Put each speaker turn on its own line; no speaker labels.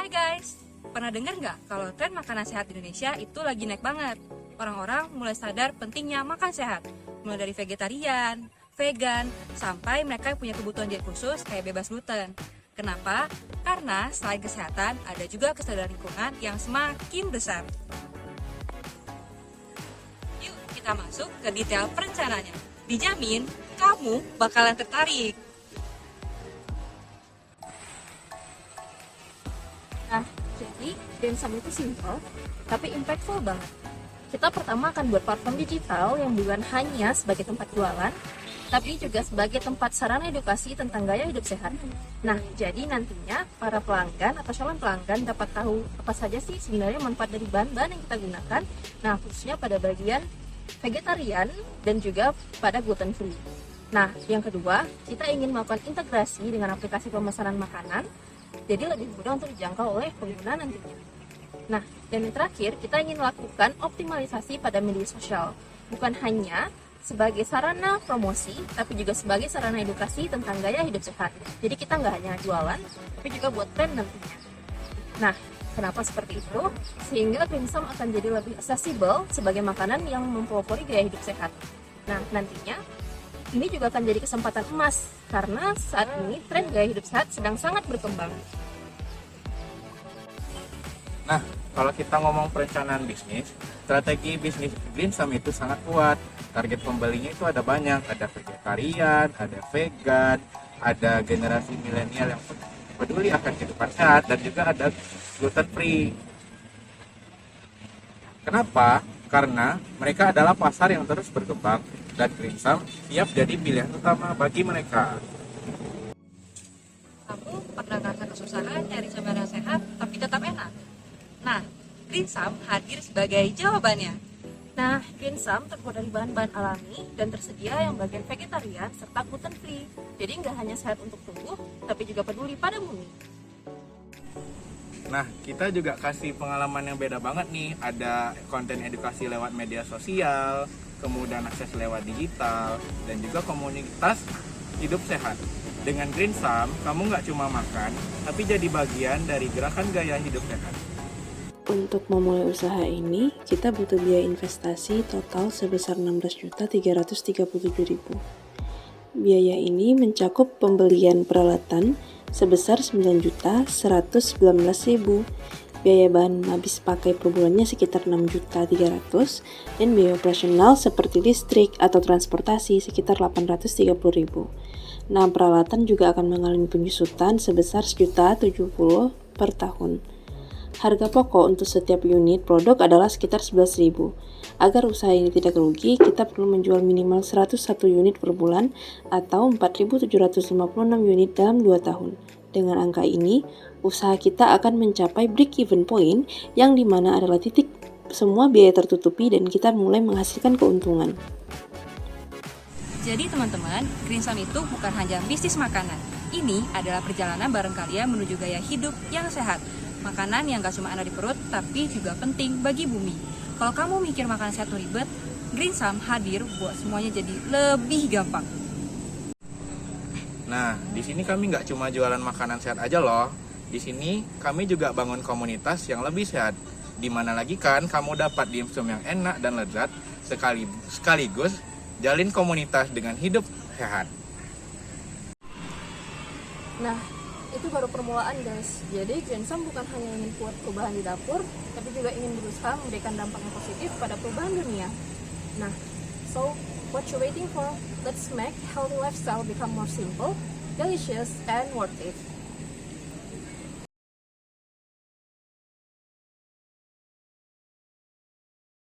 Hai guys, pernah dengar nggak kalau tren makanan sehat di Indonesia itu lagi naik banget? Orang-orang mulai sadar pentingnya makan sehat, mulai dari vegetarian, vegan, sampai mereka punya kebutuhan diet khusus kayak bebas gluten. Kenapa? Karena selain kesehatan, ada juga kesadaran lingkungan yang semakin besar. Yuk kita masuk ke detail perencanaannya. Dijamin, kamu bakalan tertarik.
Nah, jadi Greensom itu simple, tapi impactful banget. Kita pertama akan buat platform digital yang bukan hanya sebagai tempat jualan, tapi juga sebagai tempat sarana edukasi tentang gaya hidup sehat. Nah, jadi nantinya para pelanggan atau calon pelanggan dapat tahu apa saja sih sebenarnya manfaat dari bahan-bahan yang kita gunakan. Nah, khususnya pada bagian vegetarian dan juga pada gluten free. Nah, yang kedua, kita ingin melakukan integrasi dengan aplikasi pemesanan makanan, jadi lebih mudah untuk dijangkau oleh pengguna nantinya. Nah, dan yang terakhir, kita ingin melakukan optimalisasi pada media sosial. Bukan hanya sebagai sarana promosi, tapi juga sebagai sarana edukasi tentang gaya hidup sehat. Jadi kita nggak hanya jualan, tapi juga buat tren nantinya. Nah, kenapa seperti itu? Sehingga Greensom akan jadi lebih accessible sebagai makanan yang mempelopori gaya hidup sehat. Nah, nantinya ini juga akan jadi kesempatan emas karena saat ini tren gaya hidup sehat sedang sangat berkembang.
Nah, kalau kita ngomong perencanaan bisnis, strategi bisnis Greensom itu sangat kuat. Target pembelinya itu ada banyak, ada vegetarian, ada vegan, ada generasi milenial yang peduli akan kehidupan sehat, dan juga ada gluten free. Kenapa? Karena mereka adalah pasar yang terus berkembang dan Greensom siap jadi pilihan utama bagi mereka.
Kamu pernah ngerasa kesusahan nyari camilan yang sehat tapi tetap enak? Nah, Greensom hadir sebagai jawabannya.
Nah, Greensom terbuat dari bahan-bahan alami dan tersedia yang bagian vegetarian serta gluten free. Jadi nggak hanya sehat untuk tubuh, tapi juga peduli pada bumi.
Nah, kita juga kasih pengalaman yang beda banget nih. Ada konten edukasi lewat media sosial, kemudian akses lewat digital, dan juga komunitas hidup sehat. Dengan Greensom, kamu nggak cuma makan, tapi jadi bagian dari gerakan gaya hidup sehat.
Untuk memulai usaha ini, kita butuh biaya investasi total sebesar 16.337.000. Biaya ini mencakup pembelian peralatan sebesar 9.119.000. Biaya bahan habis pakai per bulannya sekitar 6.300.000 dan biaya operasional seperti listrik atau transportasi sekitar 830.000. Nah, peralatan juga akan mengalami penyusutan sebesar 1.070.000 per tahun. Harga pokok untuk setiap unit produk adalah sekitar 11.000. Agar usaha ini tidak rugi, kita perlu menjual minimal 101 unit per bulan atau 4.756 unit dalam 2 tahun. Dengan angka ini, usaha kita akan mencapai break-even point yang dimana adalah titik semua biaya tertutupi dan kita mulai menghasilkan keuntungan.
Jadi teman-teman, Greensom itu bukan hanya bisnis makanan. Ini adalah perjalanan bareng kalian menuju gaya hidup yang sehat. Makanan yang gak cuma enak di perut, tapi juga penting bagi bumi. Kalau kamu mikir makanan sehat tuh ribet, Greensom hadir buat semuanya jadi lebih gampang.
Nah, di sini kami nggak cuma jualan makanan sehat aja loh. Di sini kami juga bangun komunitas yang lebih sehat. Di mana lagi kan kamu dapat dimsum yang enak dan lezat, sekaligus jalin komunitas dengan hidup sehat.
Nah, itu baru permulaan guys. Jadi Greensom bukan hanya ingin buat perubahan di dapur, tapi juga ingin berusaha memberikan dampak yang positif pada perubahan dunia. Nah, so what you waiting for? Let's make healthy lifestyle become more simple, delicious, and worth it.